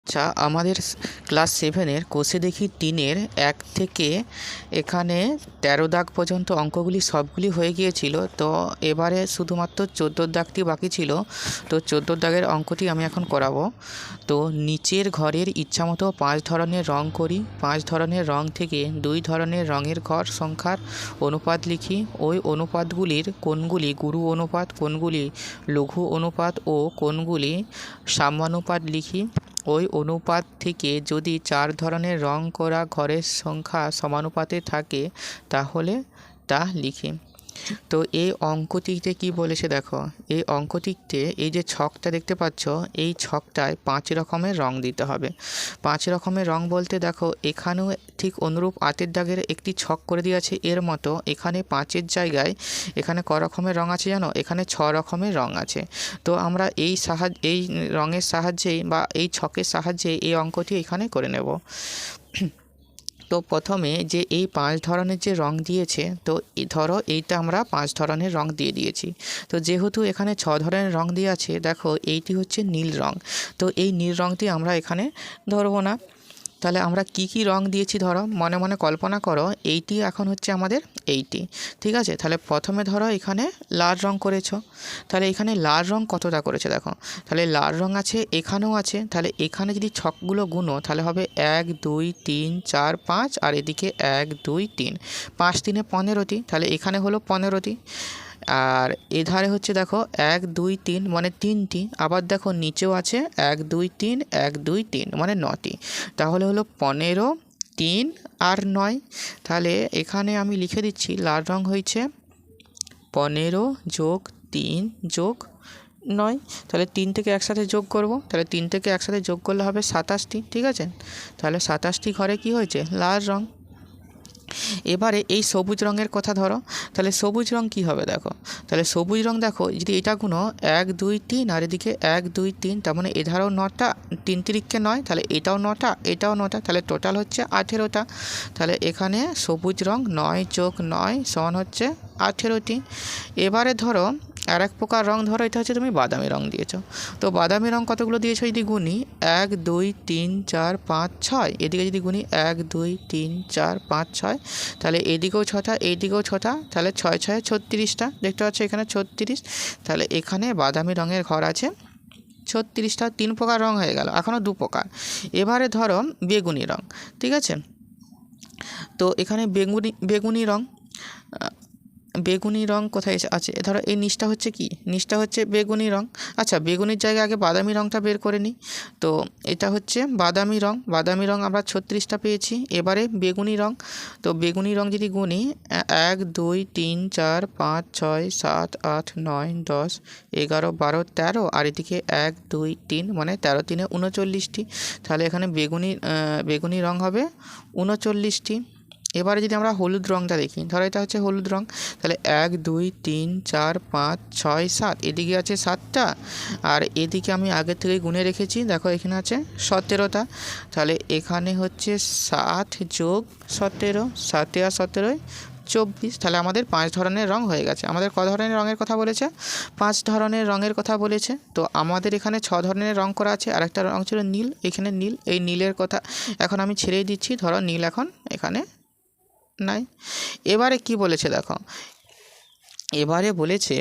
আচ্ছা, আমাদের ক্লাস 7-এর কোষে দেখি 3-এর 1 থেকে এখানে 13 দাগ পর্যন্ত অঙ্কগুলি সবগুলি হয়ে গিয়েছিল। তো এবারে শুধুমাত্র 14 দাগটি বাকি ছিল। তো 14 দাগের অঙ্কটি আমি এখন করাবো। তো নিচের ঘরের ইচ্ছামতো 5 ধরনের রং করি। 5 ধরনের রং থেকে 2 ধরনের রঙের ঘর সংখ্যার অনুপাত লিখি। ওই অনুপাতগুলির কোনগুলি গুরু অনুপাত, কোনগুলি লঘু অনুপাত ও কোনগুলি সাম্যানুপাত লিখি। ওই অনুপাত থেকে যদি 4 ধরনের রং করা ঘরের সংখ্যা সমানুপাতে থাকে তাহলে তা লিখি। তো এই অঙ্কটিতে কি বলেছে দেখো, এই অঙ্কটিতে এই যে ছকটা দেখতে পাচ্ছ, এই ছকটায় 5 রকমের রং দিতে হবে। 5 রকমের রং বলতে দেখো এখানেও ঠিক অনুরূপ 8-এর দাগের একটি ছক করে দেওয়া আছে। এর মতো এখানে 5-এর জায়গায় এখানে ক রকমের রং আছে জানো? এখানে 6 রকমের রং আছে। তো আমরা এই রঙের সাহায্যেই বা এই ছকের সাহায্যে এই অঙ্কটি এখানে করে নেব। তো প্রথমে যে এই 5 ধরনের যে রং দিয়েছে, তো ধরো এইটা আমরা 5 ধরনের রং দিয়ে দিয়েছি। তো যেহেতু এখানে 6 ধরনের রং দিয়ে আছে, দেখো এইটি হচ্ছে নীল রং। তো এই নীল রংটি আমরা এখানে ধরবো না। তাহলে আমরা কি কি রং দিয়েছি ধরো মনে মনে কল্পনা করো। এইটি এখন হচ্ছে আমাদের এইটি, ঠিক আছে? তাহলে প্রথমে ধরো এখানে লাল রং করেছো। তাহলে এখানে লাল রং কতটা করেছে দেখো। তাহলে লাল রং আছে, এখানেও আছে। তাহলে এখানে যদি ছকগুলো গুনো তাহলে হবে 1 2 3 4 5, আর এদিকে 1 2 3, 5 3 15টি। তাহলে এখানে হলো 15টি। আর এধারে হচ্ছে দেখো 1 2 3 মানে 3টি। আবার দেখো নিচেও আছে 1 2 3 1 2 3 মানে 9টি। তাহলে হলো 15 3 আর 9। তাহলে এখানে আমি লিখে দিচ্ছি লাল রং হয়েছে 15 যোগ 3 যোগ 9। তাহলে 3 থেকে একসাথে যোগ করব। তাহলে 3 থেকে একসাথে যোগ করলে হবে 27টি, ঠিক আছে? তাহলে 27টি ঘরে কি হয়েছে? লাল রং। এবারে এই সবুজ রঙের কথা ধরো। তাহলে সবুজ রং কি হবে দেখো। তাহলে সবুজ রং দেখো যদি এটা গুনো 1 2 3 আর এদিকে 1 2 3, তার মানে এধারেও 9টা, 3 তিরিকে 9, তাহলে এটাও 9টা এটাও 9টা, তাহলে টোটাল হচ্ছে 18টা। তাহলে এখানে সবুজ রং 9 যোগ 9 সমান হচ্ছে 18টি। এবারে ধরো আর এক প্রকার রং ধরো, এটা হচ্ছে তুমি বাদামি রং দিয়েছো। তো বাদামি রং কতগুলো দিয়েছো যদি গুনি 1 2 3 4 5 6, এদিকে যদি গুনি 1 2 3 4 5 6, তাহলে এদিকেও 6টা এইদিকেও 6টা, তাহলে 6 6 36টা দেখতে পাচ্ছ এখানে 36। তাহলে এখানে বাদামি রঙের ঘর আছে 36টা। 3 প্রকার রং হয়ে গেল, এখনও 2 প্রকার। এবারে ধরো বেগুনি রং, ঠিক আছে? তো এখানে বেগুনি রং, বেগুনি রং কোথায় আছে ধরো এই নিচটা হচ্ছে কি, নিচটা হচ্ছে বেগুনি রং। আচ্ছা, বেগুনির জায়গায় আগে বাদামি রংটা বের করে নিই। তো এটা হচ্ছে বাদামি রং, বাদামি রং আমরা 36টা পেয়েছি। এবারে বেগুনি রং, তো বেগুনি রং যদি গুনি 1 2 3 4 5 6 7 8 9 10 11 12 13, আর এদিকে 1 2 3 মানে 13 3 39টি। তাহলে এখানে বেগুনি রং হবে 39টি। এবারে যদি আমরা হলুদ রংটা দেখি, ধরো এটা হচ্ছে হলুদ রং। তাহলে 1 2 3 4 5 6 7, এদিকে আছে 7টা, আর এদিকে আমি আগের থেকে গুনে রেখেছি দেখো এখানে আছে 17টা। তাহলে এখানে হচ্ছে 7 যোগ 17, 7 আর 17 24। তাহলে আমাদের 5 ধরনের রং হয়ে গেছে। আমাদের ক ধরনের রঙের কথা বলেছে? 5 ধরনের রঙের কথা বলেছে। তো আমাদের এখানে 6 ধরনের রং করা আছে। আরেকটা রং ছিল নীল, এখানে নীল, এই নীলের কথা এখন আমি ছেড়েই দিচ্ছি। ধরো নীল এখন এখানে নাই। এবারে কি বলেছে দেখো, এবারে বলেছে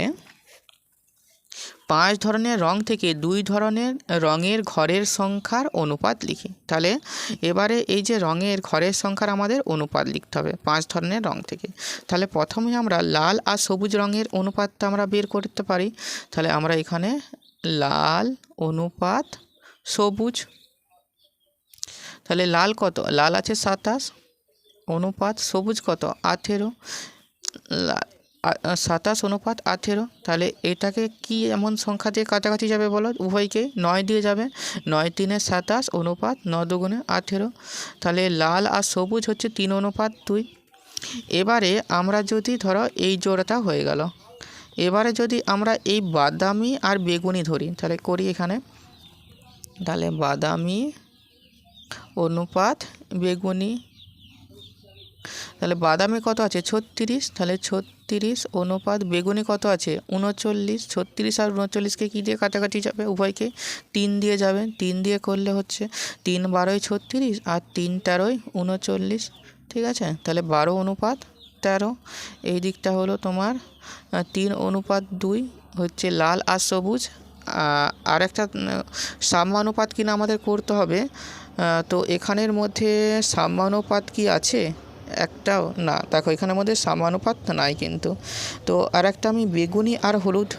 5 ধরনের রং থেকে 2 ধরনের রঙের ঘরের সংখ্যার অনুপাত লিখি। তাহলে এবারে এই যে রঙের ঘরের সংখ্যার আমাদের অনুপাত লিখতে হবে 5 ধরনের রং থেকে। তাহলে প্রথমে আমরা লাল আর সবুজ রঙের অনুপাতটা আমরা বের করতে পারি। তাহলে আমরা এখানে লাল অনুপাত সবুজ, তাহলে লাল কত, লাল আছে 27 অনুপাত সবুজ কত 18, 27 অনুপাত 18। তাহলে এটাকে কি এমন সংখ্যা দিয়ে কাছাকাছি যাবে বলো? উভয়কে 9 দিয়ে যাবে। 9 3 27 অনুপাত 9 2 18। তাহলে লাল আর সবুজ হচ্ছে 3 অনুপাত 2। এবারে আমরা যদি ধরো এই জোড়াটা হয়ে গেল, এবারে যদি আমরা এই বাদামি আর বেগুনি ধরি তাহলে করি এখানে। তাহলে বাদামি অনুপাত বেগুনি, তাহলে বাদামে কত আছে 36, তাহলে 36 অনুপাত বেগুনি কত আছে 39। 36 আর 39কে কী দিয়ে কাটাকাটি যাবে, উভয়কে 3 দিয়ে যাবে, 3 দিয়ে করলে হচ্ছে 3 12 36 আর 3 13 39, ঠিক আছে। তাহলে 12 অনুপাত 13, এই দিকটা হলো তোমার 3 অনুপাত 2 হচ্ছে লাল আর সবুজ। আর একটা সাম্যানুপাত কিনা আমাদের করতে হবে। তো এখানের মধ্যে সাম্যানুপাত কি আছে, একটাও না। দেখো এখানের মধ্যে সাম্যানুপাত নাই কিন্তু। তো আর একটা আমি বেগুনি আর হলুদ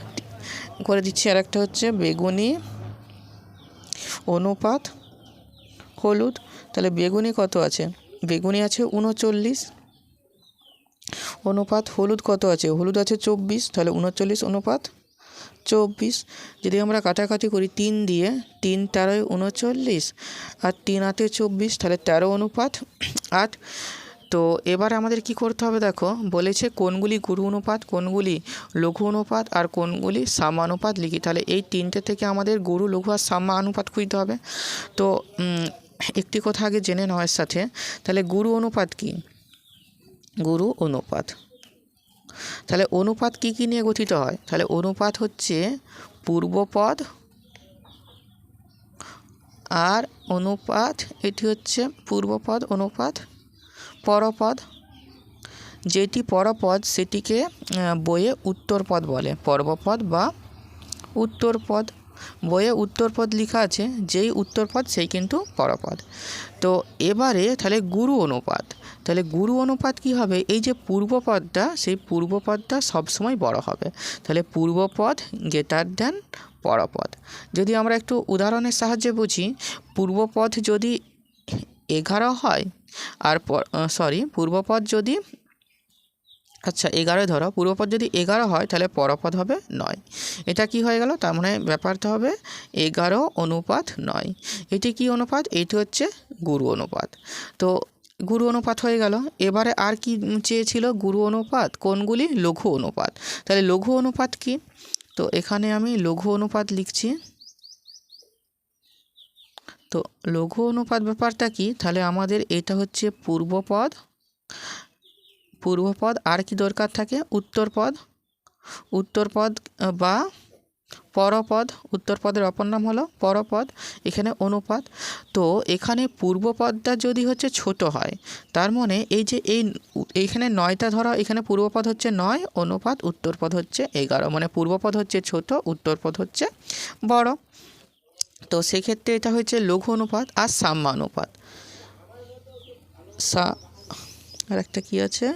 করে দিচ্ছি। আর একটা হচ্ছে বেগুনি অনুপাত হলুদ। তাহলে বেগুনি কত আছে, বেগুনি আছে 39 অনুপাত হলুদ কত আছে, হলুদ আছে 24, তাহলে 39 অনুপাত 24। যদি আমরা কাটাকাটি করি 3 দিয়ে, 3 13 39 আর 3 8 24, তাহলে 13 অনুপাত 8। তো এবার আমাদের কি করতে হবে, দেখো বলেছে কোনগুলি গুরু অনুপাত, কোনগুলি লঘু অনুপাত আর কোনগুলি সাম্যানুপাত লিখি। তাহলে এই তিনটে থেকে আমাদের গুরু, লঘু আর সাম্যানুপাত খুঁজতে হবে। তো একটি কথা আগে জেনে নেওয়ার সাথে, তাহলে গুরু অনুপাত কি, গুরু অনুপাত, তাহলে অনুপাত কি কি নিয়ে গঠিত হয়, তাহলে অনুপাত হচ্ছে পূর্বপদ আর অনুপাত, এটি হচ্ছে পূর্বপদ অনুপাত পরপদ। যেটি পরপদ সেটিকে বইয়ে উত্তরপদ বলে, পূর্বপদ বা উত্তরপদ। বইয়ে উত্তরপদ লেখা আছে, যেই উত্তরপদ সেই কিন্তু পরপদ। তো এবারে তাহলে গুরু অনুপাত, তাহলে গুরু অনুপাত কি হবে, এই যে পূর্বপদটা, সেই পূর্বপদটা সবসময় বড় হবে। তাহলে পূর্বপদ গ্রেটার দ্যান পরপদ। যদি আমরা একটু উদাহরণের সাহায্যে বুঝি, পূর্বপদ যদি 11 হয় আর পূর্বপদ যদি 11 ধরো, পূর্বপদ যদি 11 হয় তাহলে পরপদ হবে 9। এটা কি হয়ে গেল, তার মানে ব্যাপারটা হবে 11 অনুপাত 9। এটি কি অনুপাত, এটি হচ্ছে গুরু অনুপাত। তো গুরু অনুপাত হয়ে গেল। এবারে আর কি চেয়েছিল, গুরু অনুপাত কোনগুলি, লঘু অনুপাত। তাহলে লঘু অনুপাত কি, তো এখানে আমি লঘু অনুপাত লিখছি। তো লঘু অনুপাত ব্যাপারটা কি, তাহলে আমাদের এটা হচ্ছে পূর্বপদ, পূর্বপদ আর কি দরকার থাকে, উত্তরপদ, উত্তরপদ বা পরপদ। উত্তরপদের অপর নাম হলো পরপদ, এখানে অনুপাত। তো এখানে পূর্বপদটা যদি হচ্ছে ছোট হয়, তার মানে এই যে এইখানে 9টা ধরো, এখানে পূর্বপদ হচ্ছে 9 অনুপাত উত্তরপদ হচ্ছে 11, মানে পূর্বপদ হচ্ছে ছোট, উত্তরপদ হচ্ছে বড়। তো সেক্ষেত্রে এটা হচ্ছে লঘু অনুপাত। আর সাম্যানুপাত, আর একটা কি আছে,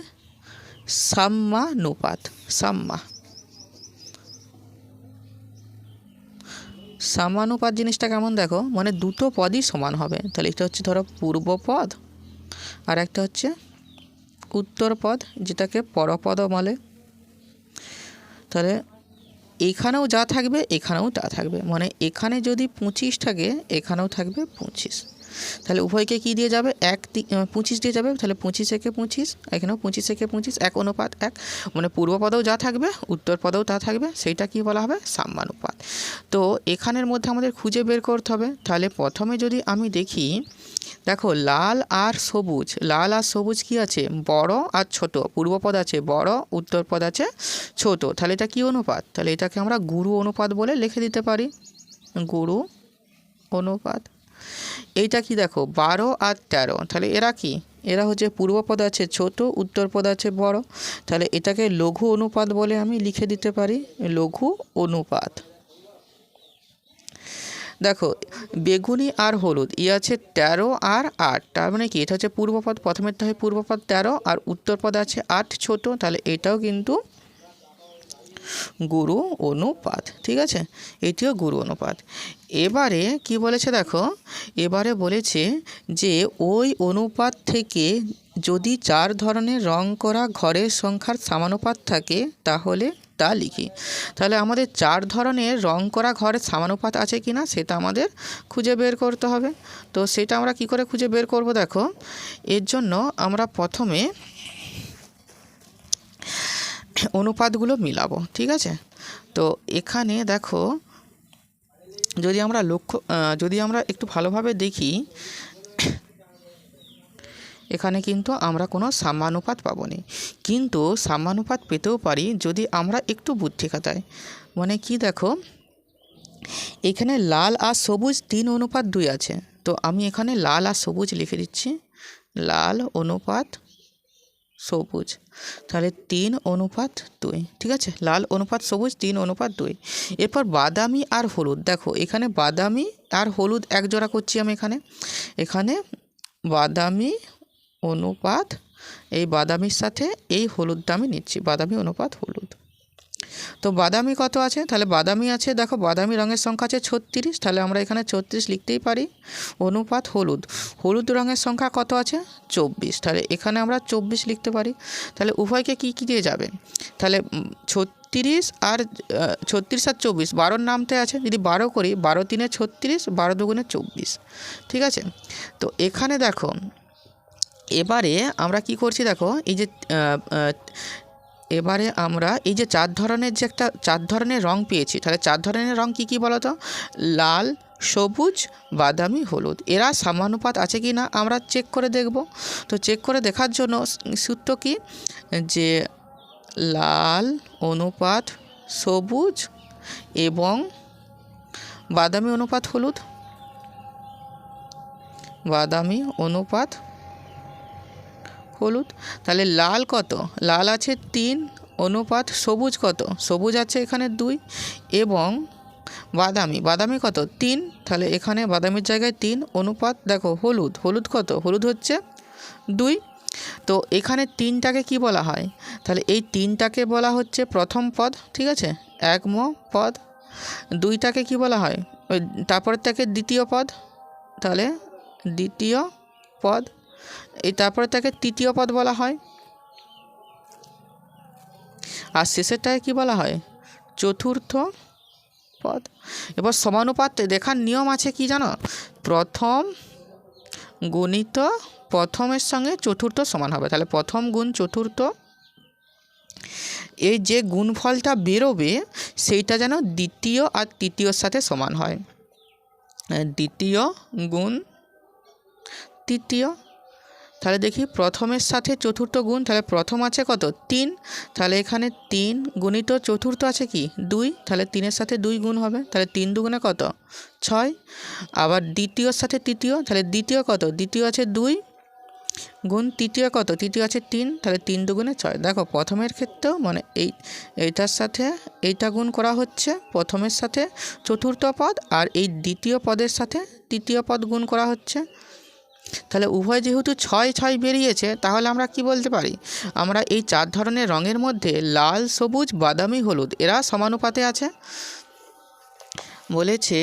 সাম্যানুপাত, সাম্যানুপাত জিনিসটা কেমন দেখো, মানে দুটো পদই সমান হবে। তাহলে এটা হচ্ছে ধরো পূর্বপদ আর একটা হচ্ছে উত্তরপদ, যেটাকে পরপদও বলে। তাহলে এখানেও যা থাকবে এখানেও তা থাকবে, মানে এখানে যদি 25 থাকে এখানেও থাকবে 25। তাহলে উভয়কে কি দিয়ে যাবে, 25 দিয়ে যাবে। তাহলে 25 একে 25, এখানেও 25 একে 25, 1 অনুপাত 1, মানে পূর্বপদেও যা থাকবে উত্তরপদেও তা থাকবে, সেইটা কি বলা হবে, সাম্যানুপাত। তো এখানের মধ্যে আমাদের খুঁজে বের করতে হবে। তাহলে প্রথমে যদি আমি দেখি, দেখো লাল আর সবুজ, লাল আর সবুজ কি আছে, বড় আর ছোট। পূর্বপদ আছে বড়, উত্তরপদ আছে ছোট। তাহলে এটা কি অনুপাত, তাহলে এটাকে আমরা গুরু অনুপাত বলে লিখে দিতে পারি, গুরু অনুপাত। এইটা কি দেখো 12 আর 13, তাহলে এরা কি, এরা হচ্ছে পূর্বপদ আছে ছোট, উত্তরপদ আছে বড়। তাহলে এটাকে লঘু অনুপাত বলে আমি লিখে দিতে পারি, লঘু অনুপাত। দেখো বেগুনি আর হলুদ আছে 13 আর 8, তার মানে কি এটা হচ্ছে পূর্বপদ, প্রথমেরটা হয় পূর্বপদ 13 আর উত্তরপদ আছে 8 ছোট, তাহলে এটাও কিন্তু গুরু অনুপাত, ঠিক আছে, এটিও গুরু অনুপাত। এবারে কি বলেছে দেখো, এবারে বলেছে যে ওই অনুপাত থেকে যদি 4 ধরনের রং করা ঘরের সংখ্যার সমানুপাত থাকে তাহলে তা লিখি। তাহলে আমাদের 4 ধরনের রং করা ঘরের সমানুপাত আছে কি না সেটা আমাদের খুঁজে বের করতে হবে। তো সেটা আমরা কি করে খুঁজে বের করব, দেখো এর জন্য আমরা প্রথমে অনুপাতগুলো মিলাবো, ঠিক আছে। তো এখানে দেখো যদি আমরা একটু ভালোভাবে দেখি, এখানে কিন্তু আমরা কোনো সাম্যানুপাত পাবো না, কিন্তু সাম্যানুপাত পেতেও পারি যদি আমরা একটু বুদ্ধি খাটাই। মানে কি দেখো, এখানে লাল আর সবুজ 3:2 আছে, তো আমি এখানে লাল আর সবুজ লিখে দিচ্ছি, লাল অনুপাত সবুজ, তাহলে 3:2, ঠিক আছে, লাল অনুপাত সবুজ 3:2। এরপর বাদামি আর হলুদ, দেখো এখানে বাদামি আর হলুদ এক জোড়া করছি আমি এখানে বাদামি অনুপাত, এই বাদামির সাথে এই হলুদটা আমি নিচ্ছি, বাদামি অনুপাত হলুদ। তো বাদামি কত আছে, তাহলে বাদামি আছে, দেখো বাদামি রঙের সংখ্যা আছে 36, তাহলে আমরা এখানে 36 লিখতেই পারি, অনুপাত হলুদ, হলুদ রঙের সংখ্যা কত আছে 24, তাহলে এখানে আমরা 24 লিখতে পারি। তাহলে উভয়কে কি দিয়ে যাবে, তাহলে 36 আর 24, 12 নামতে আছে, যদি 12 করি 12 3 36, 12 2 24, ঠিক আছে। তো এখানে দেখো এবারে আমরা কি করছি, দেখো এই যে এবারে আমরা এই যে 4 ধরনের যে একটা 4 ধরনের রং পেয়েছি, তাহলে 4 ধরনের রং কি বলো তো, লাল, সবুজ, বাদামি, হলুদ, এরা সমানুপাত আছে কি না আমরা চেক করে দেখব। তো চেক করে দেখার জন্য সূত্র কি, যে লাল অনুপাত সবুজ এবং বাদামি অনুপাত হলুদ, বাদামি অনুপাত হলুদ। তাহলে লাল কত, লাল আছে 3, অনুপাত সবুজ কত, সবুজ আছে এখানে 2, এবং বাদামি কত 3, তাহলে এখানে বাদামির জায়গায় 3, অনুপাত দেখো হলুদ কত, হলুদ হচ্ছে 2। তো এখানে 3টাকে কি বলা হয়, তাহলে এই 3টাকে বলা হচ্ছে প্রথম পদ, ঠিক আছে, একম পদ। 2টাকে কি বলা হয়, ওই তারপরের থেকে দ্বিতীয় পদ, তাহলে দ্বিতীয় পদ। এই তারপরে তাকে তৃতীয় পদ বলা হয়, আর শেষেরটাকে কি বলা হয়, চতুর্থ পদ। এবার সমানুপাত দেখার নিয়ম আছে কি জানো, প্রথম গুণিত প্রথমের সঙ্গে চতুর্থ সমান হবে, তাহলে প্রথম গুণ চতুর্থ, এই যে গুণফলটা বেরোবে সেইটা যেন দ্বিতীয় আর তৃতীয়র সাথে সমান হয়, দ্বিতীয় গুণ তৃতীয়। তাহলে দেখি প্রথমের সাথে চতুর্থ গুণ, তাহলে প্রথম আছে কত 3, তাহলে এখানে 3 গুণিত চতুর্থ আছে কি 2, তাহলে 3-এর সাথে 2 গুণ হবে, তাহলে 3 দুগুণে কত 6। আবার দ্বিতীয়র সাথে তৃতীয়, তাহলে দ্বিতীয় কত, দ্বিতীয় আছে 2 গুণ তৃতীয় কত, তৃতীয় আছে 3, তাহলে 3 দুগুণে 6। দেখো প্রথমের ক্ষেত্রেও মানে এইটার সাথে এইটা গুণ করা হচ্ছে প্রথমের সাথে চতুর্থ পদ, আর এই দ্বিতীয় পদের সাথে তৃতীয় পদ গুণ করা হচ্ছে। তাহলে উভয় যেহেতু 6 বেরিয়েছে, তাহলে আমরা কি বলতে পারি, আমরা এই 4 ধরনের রঙের মধ্যে লাল, সবুজ, বাদামি, হলুদ এরা সমানুপাতে আছে। বলেছে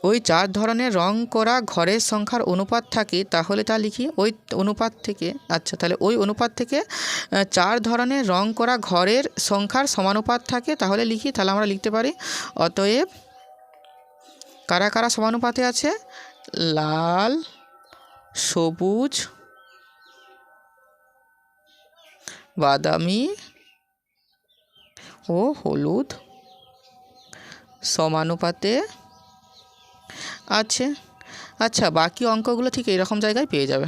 ওই 4 ধরনের রং করা ঘরের সংখ্যার অনুপাত থাকে, তাহলে তা লিখি ওই অনুপাত থেকে, আচ্ছা তাহলে ওই অনুপাত থেকে 4 ধরনের রং করা ঘরের সংখ্যার সমানুপাত থাকে, তাহলে লিখি, তাহলে আমরা লিখতে পারি অতএব কারা কারা সমানুপাতে আছে, লাল, সবুজ, বাদামি ও হলুদ সমানুপাতে আছে। আচ্ছা বাকি অঙ্কগুলো ঠিক এরকম জায়গায় পেয়ে যাবে।